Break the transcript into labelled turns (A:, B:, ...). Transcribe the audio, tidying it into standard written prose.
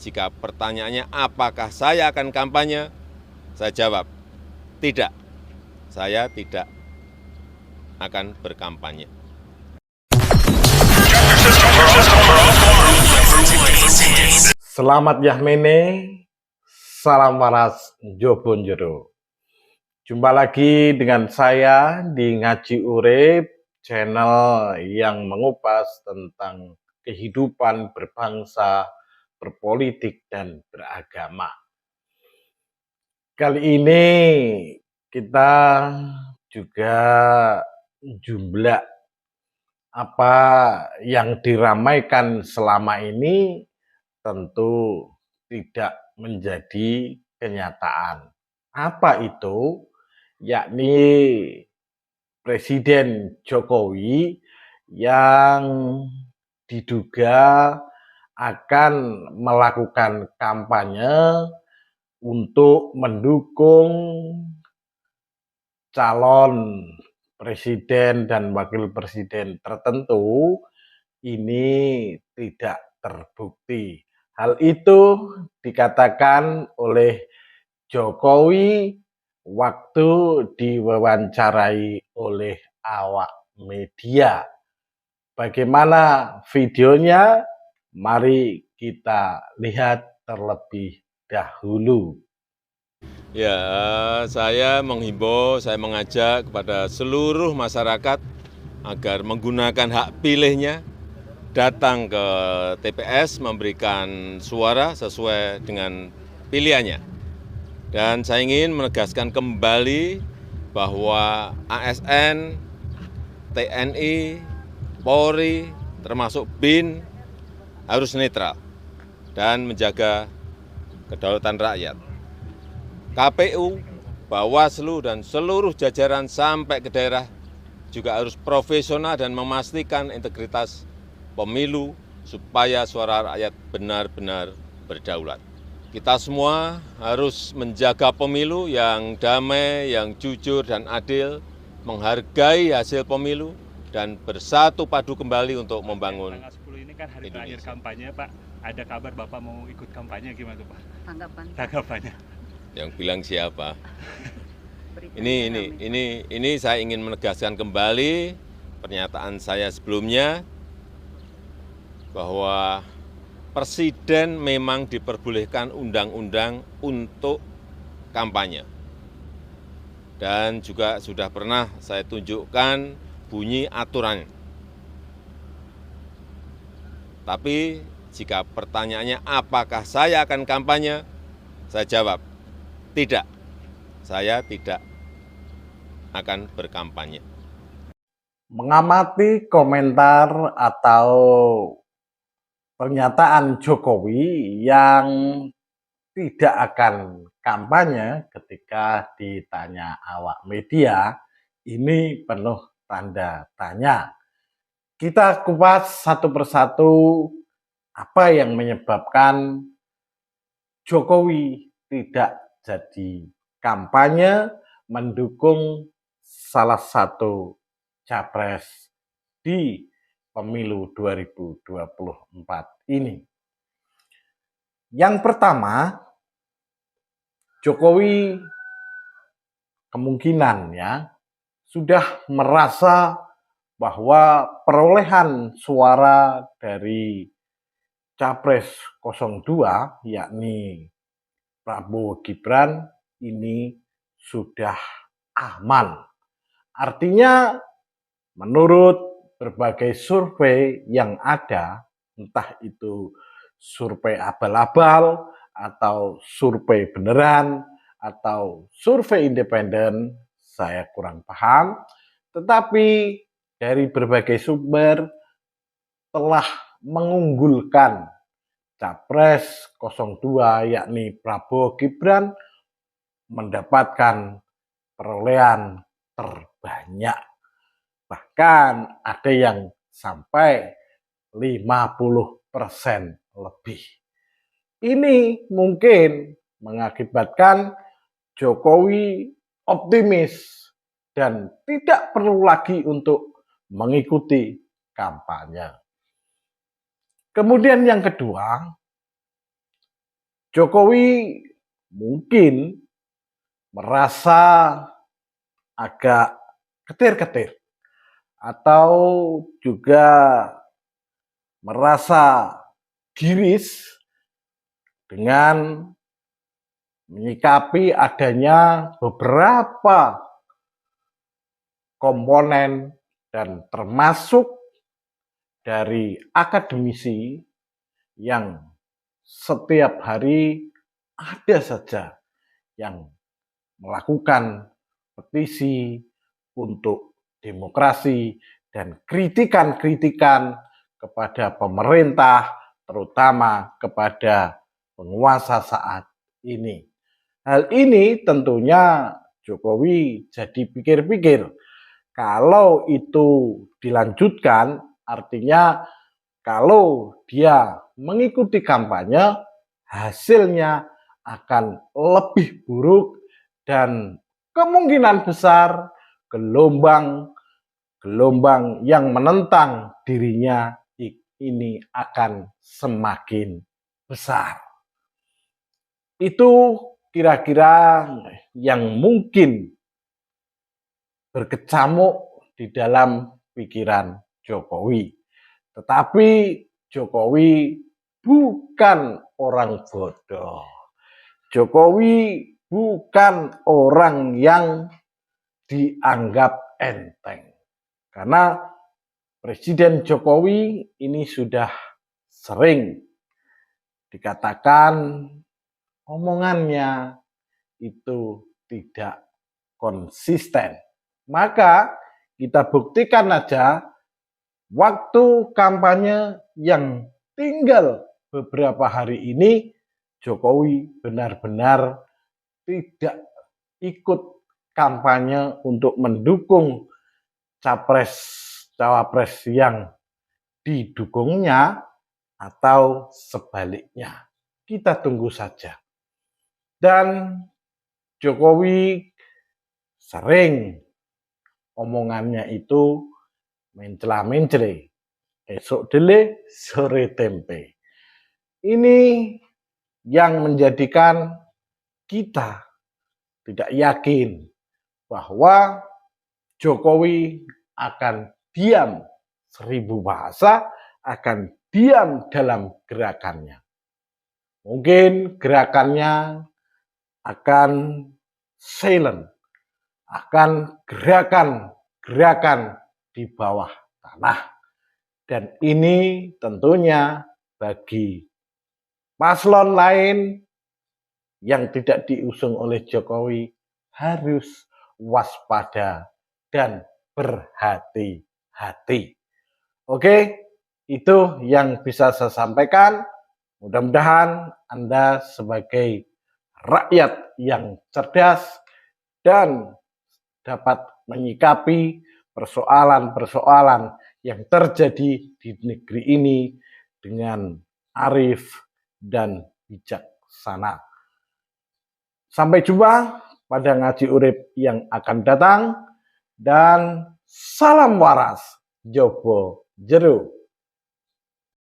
A: jika pertanyaannya apakah saya akan kampanye, saya jawab, tidak. Saya tidak akan berkampanye.
B: Selamat Yahmene, salam waras Jobon Jero. Jumpa lagi dengan saya di Ngaji Urip, channel yang mengupas tentang kehidupan berbangsa, berpolitik, dan beragama. Kali ini kita juga jumlah apa yang diramaikan selama ini tentu tidak menjadi kenyataan. Apa itu? Yakni Presiden Jokowi yang diduga akan melakukan kampanye untuk mendukung calon presiden dan wakil presiden tertentu ini tidak terbukti. Hal itu dikatakan oleh Jokowi waktu diwawancarai oleh awak media. Bagaimana videonya? Mari kita lihat terlebih dahulu.
A: Ya, saya menghimbau, saya mengajak kepada seluruh masyarakat agar menggunakan hak pilihnya, datang ke TPS memberikan suara sesuai dengan pilihannya. Dan saya ingin menegaskan kembali bahwa ASN, TNI, Polri, termasuk BIN harus netral dan menjaga kedaulatan rakyat. KPU, Bawaslu, dan seluruh jajaran sampai ke daerah juga harus profesional dan memastikan integritas pemilu supaya suara rakyat benar-benar berdaulat. Kita semua harus menjaga pemilu yang damai, yang jujur dan adil, menghargai hasil pemilu, dan bersatu padu kembali untuk membangun
C: tanggal 10 ini kan hari terakhir kampanye, Pak. Ada kabar Bapak mau ikut kampanye, gimana tuh, Pak? Tanggapannya.
A: Yang bilang siapa? Ini saya ingin menegaskan kembali pernyataan saya sebelumnya bahwa Presiden memang diperbolehkan undang-undang untuk kampanye. Dan juga sudah pernah saya tunjukkan bunyi aturan. Tapi jika pertanyaannya apakah saya akan kampanye, saya jawab, tidak. Saya tidak akan berkampanye.
B: Mengamati komentar atau pernyataan Jokowi yang tidak akan kampanye ketika ditanya awak media, ini penuh tanda tanya. Kita kupas satu persatu apa yang menyebabkan Jokowi tidak jadi kampanye mendukung salah satu capres di pemilu 2024 ini. Yang pertama, Jokowi kemungkinan sudah merasa bahwa perolehan suara dari capres 02 yakni Prabowo Gibran ini sudah aman. Artinya menurut berbagai survei yang ada, entah itu survei abal-abal atau survei beneran atau survei independen, saya kurang paham, tetapi dari berbagai sumber telah mengunggulkan capres 02 yakni Prabowo Gibran mendapatkan perolehan terbanyak. Bahkan ada yang sampai 50% lebih. Ini mungkin mengakibatkan Jokowi optimis dan tidak perlu lagi untuk mengikuti kampanye. Kemudian yang kedua, Jokowi mungkin merasa agak ketir-ketir atau juga merasa giris dengan menyikapi adanya beberapa komponen dan termasuk dari akademisi yang setiap hari ada saja yang melakukan petisi untuk demokrasi dan kritikan-kritikan kepada pemerintah, terutama kepada penguasa saat ini. Hal ini tentunya Jokowi jadi pikir-pikir, kalau itu dilanjutkan artinya kalau dia mengikuti kampanye hasilnya akan lebih buruk dan kemungkinan besar gelombang yang menentang dirinya ini akan semakin besar. Itu kira-kira yang mungkin berkecamuk di dalam pikiran Jokowi. Tetapi Jokowi bukan orang bodoh. Jokowi bukan orang yang dianggap enteng. Karena Presiden Jokowi ini sudah sering dikatakan omongannya itu tidak konsisten. Maka kita buktikan aja waktu kampanye yang tinggal beberapa hari ini, Jokowi benar-benar tidak ikut kampanye untuk mendukung capres-cawapres yang didukungnya atau sebaliknya. Kita tunggu saja. Dan Jokowi sering omongannya itu mencela-mencele. Esok dele, sore tempe. Ini yang menjadikan kita tidak yakin bahwa Jokowi akan diam 1000 bahasa, akan diam dalam gerakannya. Mungkin gerakannya akan silent, akan gerakan di bawah tanah. Dan ini tentunya bagi paslon lain yang tidak diusung oleh Jokowi harus waspada dan berhati-hati. Oke, itu yang bisa saya sampaikan. Mudah-mudahan Anda sebagai rakyat yang cerdas dan dapat menyikapi persoalan-persoalan yang terjadi di negeri ini dengan arif dan bijaksana. Sampai jumpa pada ngaji urip yang akan datang dan salam waras Jobo Jero.